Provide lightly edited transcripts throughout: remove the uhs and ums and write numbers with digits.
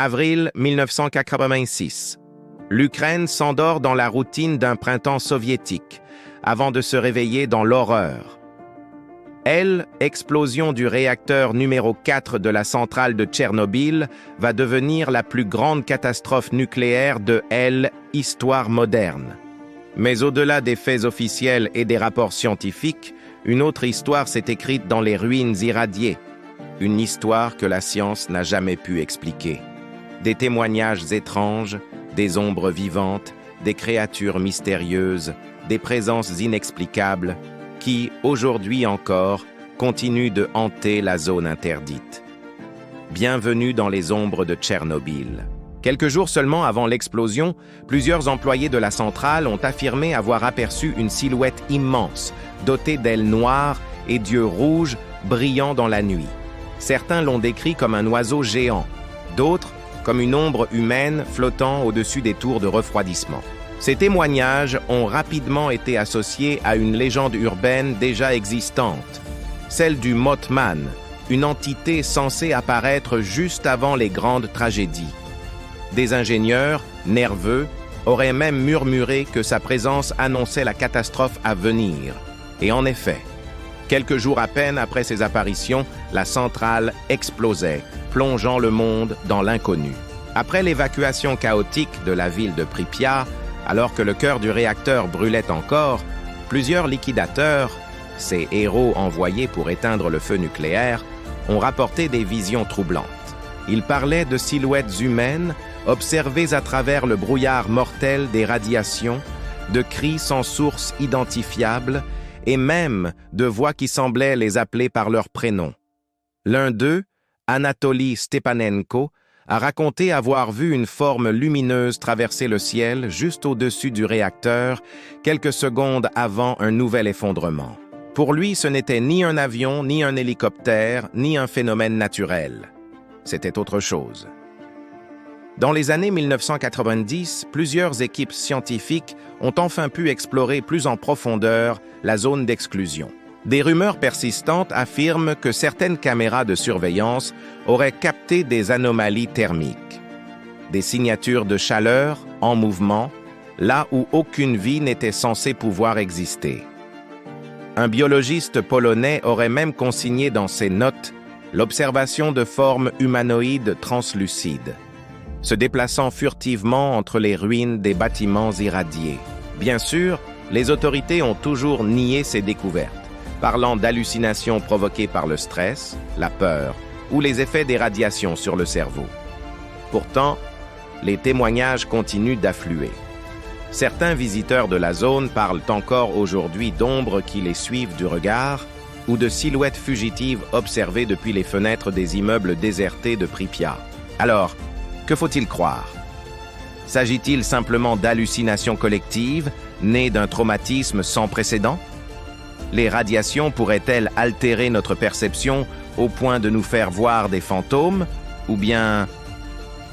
Avril 1986. L'Ukraine s'endort dans la routine d'un printemps soviétique, avant de se réveiller dans l'horreur. Explosion du réacteur numéro 4 de la centrale de Tchernobyl va devenir la plus grande catastrophe nucléaire de l'histoire moderne. Mais au-delà des faits officiels et des rapports scientifiques, une autre histoire s'est écrite dans les ruines irradiées. Une histoire que la science n'a jamais pu expliquer. Des témoignages étranges, des ombres vivantes, des créatures mystérieuses, des présences inexplicables qui, aujourd'hui encore, continuent de hanter la zone interdite. Bienvenue dans les ombres de Tchernobyl. Quelques jours seulement avant l'explosion, plusieurs employés de la centrale ont affirmé avoir aperçu une silhouette immense, dotée d'ailes noires et d'yeux rouges brillant dans la nuit. Certains l'ont décrit comme un oiseau géant, d'autres comme une ombre humaine flottant au-dessus des tours de refroidissement. Ces témoignages ont rapidement été associés à une légende urbaine déjà existante, celle du Mothman, une entité censée apparaître juste avant les grandes tragédies. Des ingénieurs, nerveux, auraient même murmuré que sa présence annonçait la catastrophe à venir. Et en effet, quelques jours à peine après ses apparitions, la centrale explosait, plongeant le monde dans l'inconnu. Après l'évacuation chaotique de la ville de Pripyat, alors que le cœur du réacteur brûlait encore, plusieurs liquidateurs, ces héros envoyés pour éteindre le feu nucléaire, ont rapporté des visions troublantes. Ils parlaient de silhouettes humaines observées à travers le brouillard mortel des radiations, de cris sans source identifiable et même de voix qui semblaient les appeler par leur prénom. L'un d'eux, Anatoly Stepanenko, a raconté avoir vu une forme lumineuse traverser le ciel juste au-dessus du réacteur, quelques secondes avant un nouvel effondrement. Pour lui, ce n'était ni un avion, ni un hélicoptère, ni un phénomène naturel. C'était autre chose. Dans les années 1990, plusieurs équipes scientifiques ont enfin pu explorer plus en profondeur la zone d'exclusion. Des rumeurs persistantes affirment que certaines caméras de surveillance auraient capté des anomalies thermiques, des signatures de chaleur en mouvement, là où aucune vie n'était censée pouvoir exister. Un biologiste polonais aurait même consigné dans ses notes l'observation de formes humanoïdes translucides, se déplaçant furtivement entre les ruines des bâtiments irradiés. Bien sûr, les autorités ont toujours nié ces découvertes, parlant d'hallucinations provoquées par le stress, la peur ou les effets des radiations sur le cerveau. Pourtant, les témoignages continuent d'affluer. Certains visiteurs de la zone parlent encore aujourd'hui d'ombres qui les suivent du regard ou de silhouettes fugitives observées depuis les fenêtres des immeubles désertés de Pripyat. Alors, que faut-il croire? S'agit-il simplement d'hallucinations collectives, nées d'un traumatisme sans précédent? Les radiations pourraient-elles altérer notre perception au point de nous faire voir des fantômes? Ou bien,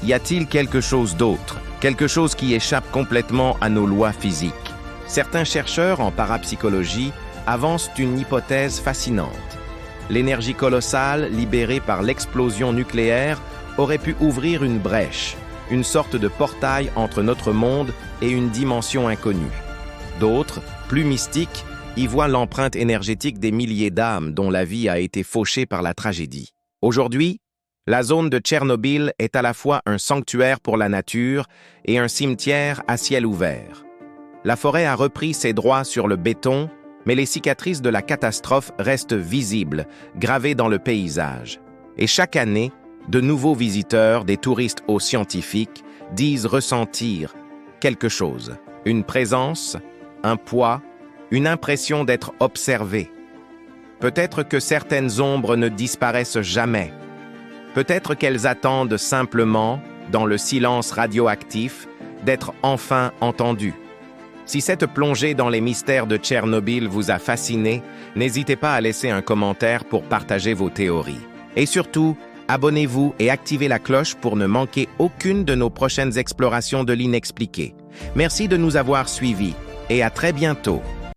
y a-t-il quelque chose d'autre, quelque chose qui échappe complètement à nos lois physiques? Certains chercheurs en parapsychologie avancent une hypothèse fascinante. L'énergie colossale libérée par l'explosion nucléaire aurait pu ouvrir une brèche, une sorte de portail entre notre monde et une dimension inconnue. D'autres, plus mystiques, y voient l'empreinte énergétique des milliers d'âmes dont la vie a été fauchée par la tragédie. Aujourd'hui, la zone de Tchernobyl est à la fois un sanctuaire pour la nature et un cimetière à ciel ouvert. La forêt a repris ses droits sur le béton, mais les cicatrices de la catastrophe restent visibles, gravées dans le paysage. Et chaque année, de nouveaux visiteurs, des touristes aux scientifiques, disent ressentir quelque chose, une présence, un poids, une impression d'être observé. Peut-être que certaines ombres ne disparaissent jamais. Peut-être qu'elles attendent simplement, dans le silence radioactif, d'être enfin entendues. Si cette plongée dans les mystères de Tchernobyl vous a fasciné, n'hésitez pas à laisser un commentaire pour partager vos théories. Et surtout, abonnez-vous et activez la cloche pour ne manquer aucune de nos prochaines explorations de l'inexpliqué. Merci de nous avoir suivis et à très bientôt.